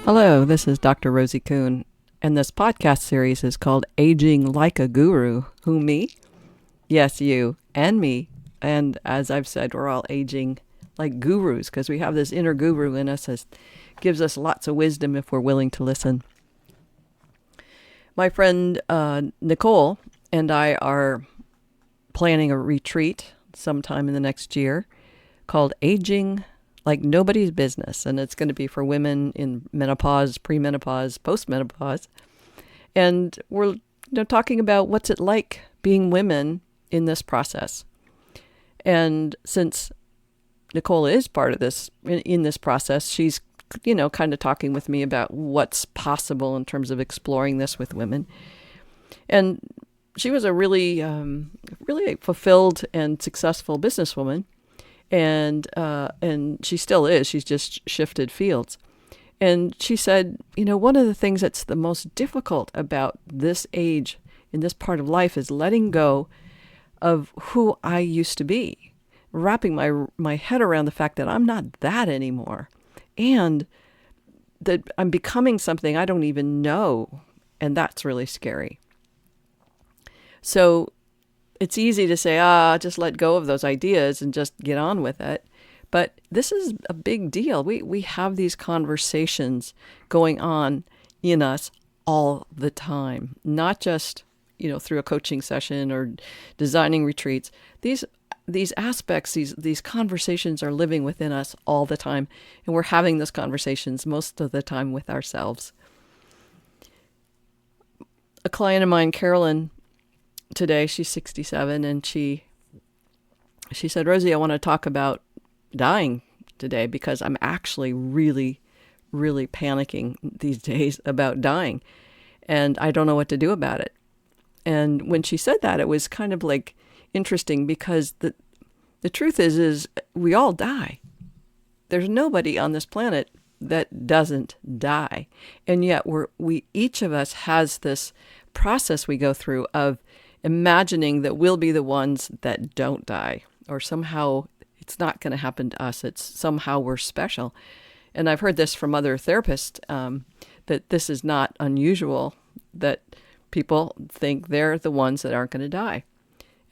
Hello, this is Dr. Rosie Kuhn, and this podcast series is called Aging Like a Guru. Who, me? Yes, you and me. And as I've said, we're all aging like gurus because we have this inner guru in us that gives us lots of wisdom if we're willing to listen. My friend Nicole and I are planning a retreat sometime in the next year called Aging Like Nobody's Business. And it's going to be for women in menopause, premenopause, postmenopause. And we're talking about what's it like being women in this process. And since Nicole is part of this, in this process, she's, kind of talking with me about what's possible in terms of exploring this with women. And she was a really fulfilled and successful businesswoman. And she still is. She's just shifted fields. And she said, one of the things that's the most difficult about this age in this part of life is letting go of who I used to be, wrapping my head around the fact that I'm not that anymore, and that I'm becoming something I don't even know, and that's really scary. So it's easy to say, just let go of those ideas and just get on with it. But this is a big deal. We have these conversations going on in us all the time, not just, through a coaching session or designing retreats. These aspects, these conversations are living within us all the time. And we're having those conversations most of the time with ourselves. A client of mine, Carolyn, today, she's 67, and she said, Rosie, I want to talk about dying today because I'm actually really, really panicking these days about dying, and I don't know what to do about it. And when she said that, it was kind of like interesting because the truth is we all die. There's nobody on this planet that doesn't die, and yet we each of us has this process we go through of imagining that we'll be the ones that don't die, or somehow it's not going to happen to us. It's somehow we're special. And I've heard this from other therapists, that this is not unusual, that people think they're the ones that aren't going to die.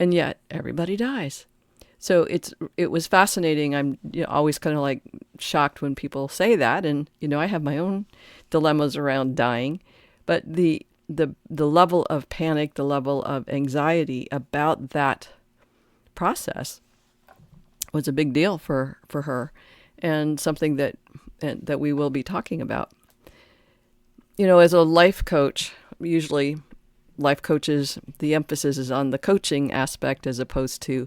And yet everybody dies. So it was fascinating. I'm always kind of like shocked when people say that. And, I have my own dilemmas around dying, but the level of panic, the level of anxiety about that process was a big deal for her, and something that we will be talking about. As a life coach, usually life coaches, the emphasis is on the coaching aspect as opposed to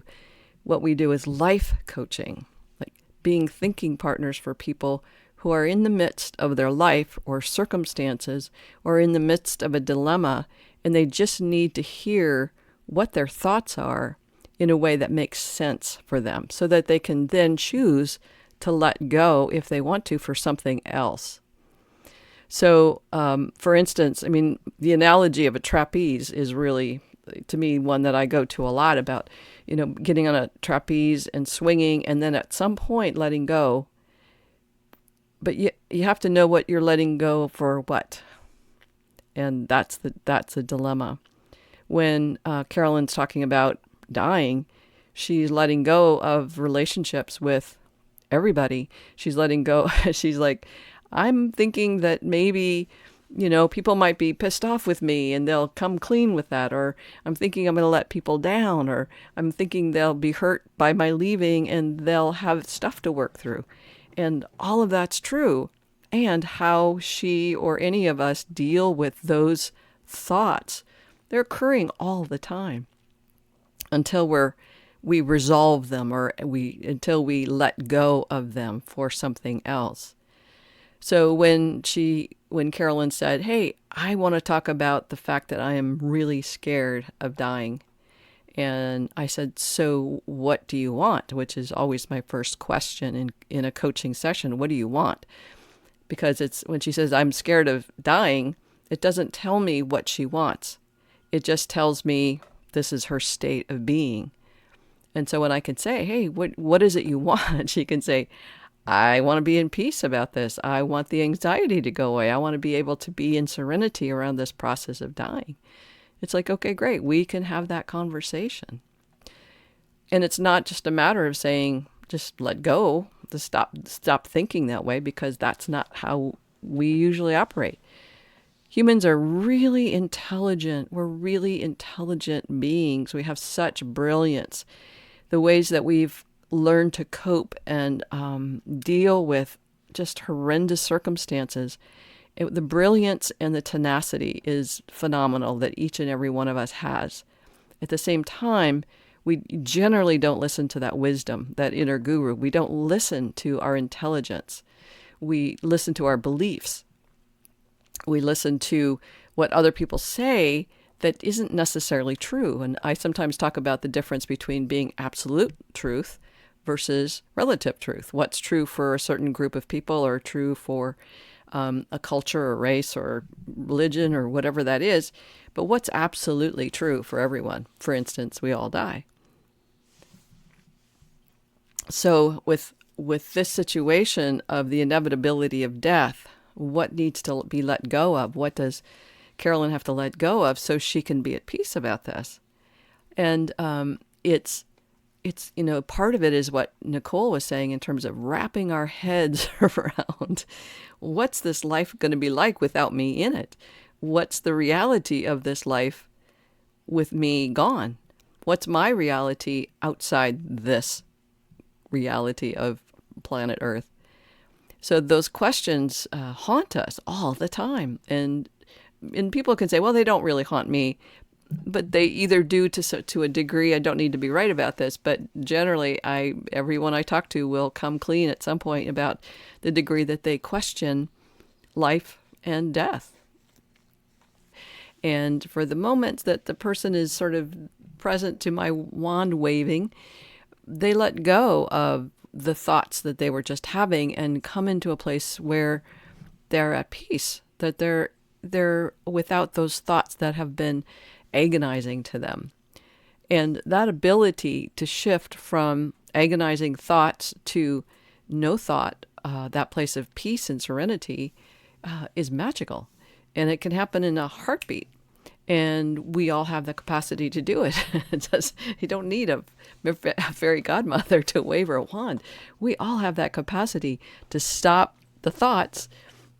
what we do as life coaching, like being thinking partners for people who are in the midst of their life or circumstances or in the midst of a dilemma, and they just need to hear what their thoughts are in a way that makes sense for them so that they can then choose to let go if they want to for something else. So, for instance, the analogy of a trapeze is really, to me, one that I go to a lot about, getting on a trapeze and swinging and then at some point letting go. But you have to know what you're letting go for what. And that's a dilemma. When Carolyn's talking about dying, she's letting go of relationships with everybody. She's letting go. She's like, I'm thinking that maybe, people might be pissed off with me and they'll come clean with that. Or I'm thinking I'm going to let people down. Or I'm thinking they'll be hurt by my leaving and they'll have stuff to work through. And all of that's true. And how she or any of us deal with those thoughts, they're occurring all the time until we resolve them or until we let go of them for something else. So when Carolyn said, hey, I want to talk about the fact that I am really scared of dying. And I said, so what do you want? Which is always my first question in a coaching session. What do you want? Because it's when she says, I'm scared of dying, it doesn't tell me what she wants. It just tells me this is her state of being. And so when I can say, hey, what is it you want? She can say, I want to be in peace about this. I want the anxiety to go away. I want to be able to be in serenity around this process of dying. It's like, okay, great. We can have that conversation. And it's not just a matter of saying, just let go, to stop thinking that way, because that's not how we usually operate. Humans are really intelligent. We're really intelligent beings. We have such brilliance. The ways that we've learned to cope and deal with just horrendous circumstances, the brilliance and the tenacity is phenomenal that each and every one of us has. At the same time, we generally don't listen to that wisdom, that inner guru. We don't listen to our intelligence. We listen to our beliefs. We listen to what other people say that isn't necessarily true. And I sometimes talk about the difference between being absolute truth versus relative truth. What's true for a certain group of people or true for a culture or race or religion or whatever that is, but what's absolutely true for everyone. For instance, we all die. So with this situation of the inevitability of death, what needs to be let go of? What does Carolyn have to let go of so she can be at peace about this? And it's part of it is what Nicole was saying in terms of wrapping our heads around what's this life going to be like without me in it? What's the reality of this life with me gone? What's my reality outside this reality of planet Earth? So those questions haunt us all the time. And people can say, well, they don't really haunt me, but they either do to a degree. I don't need to be right about this, but generally everyone I talk to will come clean at some point about the degree that they question life and death. And for the moments that the person is sort of present to my wand waving, they let go of the thoughts that they were just having and come into a place where they're at peace, that they're without those thoughts that have been agonizing to them. And that ability to shift from agonizing thoughts to no thought, that place of peace and serenity, is magical. And it can happen in a heartbeat. And we all have the capacity to do it. You don't need a fairy godmother to wave a wand. We all have that capacity to stop the thoughts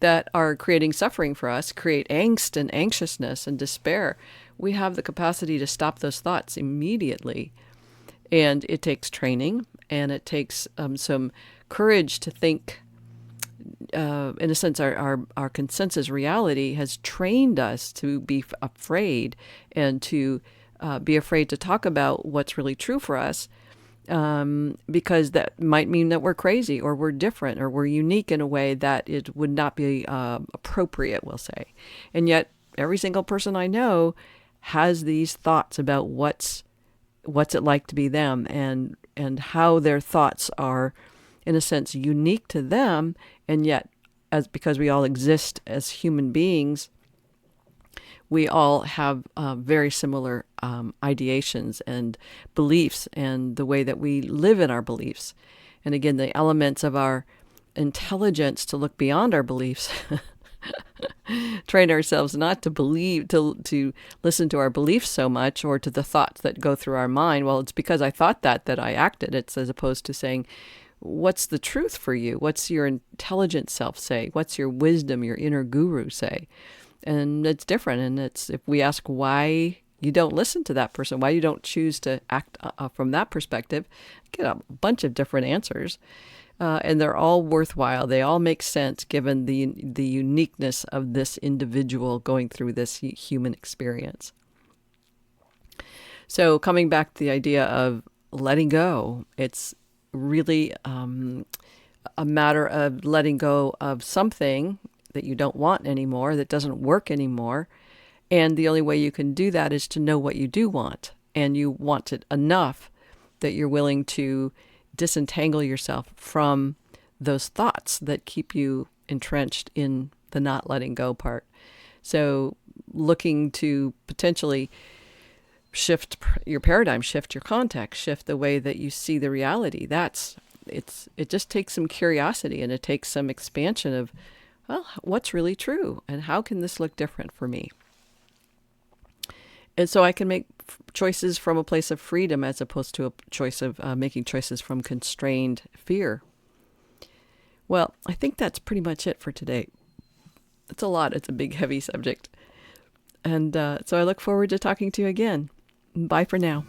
that are creating suffering for us, create angst and anxiousness and despair. We have the capacity to stop those thoughts immediately. And it takes training, and it takes some courage to think. In a sense, our consensus reality has trained us to be afraid and to be afraid to talk about what's really true for us, because that might mean that we're crazy or we're different or we're unique in a way that it would not be appropriate, we'll say. And yet every single person I know has these thoughts about what's it like to be them, and how their thoughts are, in a sense, unique to them. And yet, because we all exist as human beings, we all have very similar ideations and beliefs, and the way that we live in our beliefs. And again, the elements of our intelligence to look beyond our beliefs, train ourselves not to believe, to listen to our beliefs so much, or to the thoughts that go through our mind. Well, it's because I thought that I acted. It's as opposed to saying, what's the truth for you? What's your intelligent self say? What's your wisdom, your inner guru say? And it's different. And it's, if we ask why you don't listen to that person, why you don't choose to act from that perspective, get a bunch of different answers. And they're all worthwhile. They all make sense given the uniqueness of this individual going through this human experience. So coming back to the idea of letting go, it's really a matter of letting go of something that you don't want anymore, that doesn't work anymore. And the only way you can do that is to know what you do want. And you want it enough that you're willing to disentangle yourself from those thoughts that keep you entrenched in the not letting go part. So looking to potentially shift your paradigm, shift your context, shift the way that you see the reality. That's it just takes some curiosity, and it takes some expansion of, well, what's really true and how can this look different for me? And so I can make choices from a place of freedom as opposed to a choice of making choices from constrained fear. Well, I think that's pretty much it for today. It's a lot. It's a big, heavy subject. And so I look forward to talking to you again. Bye for now.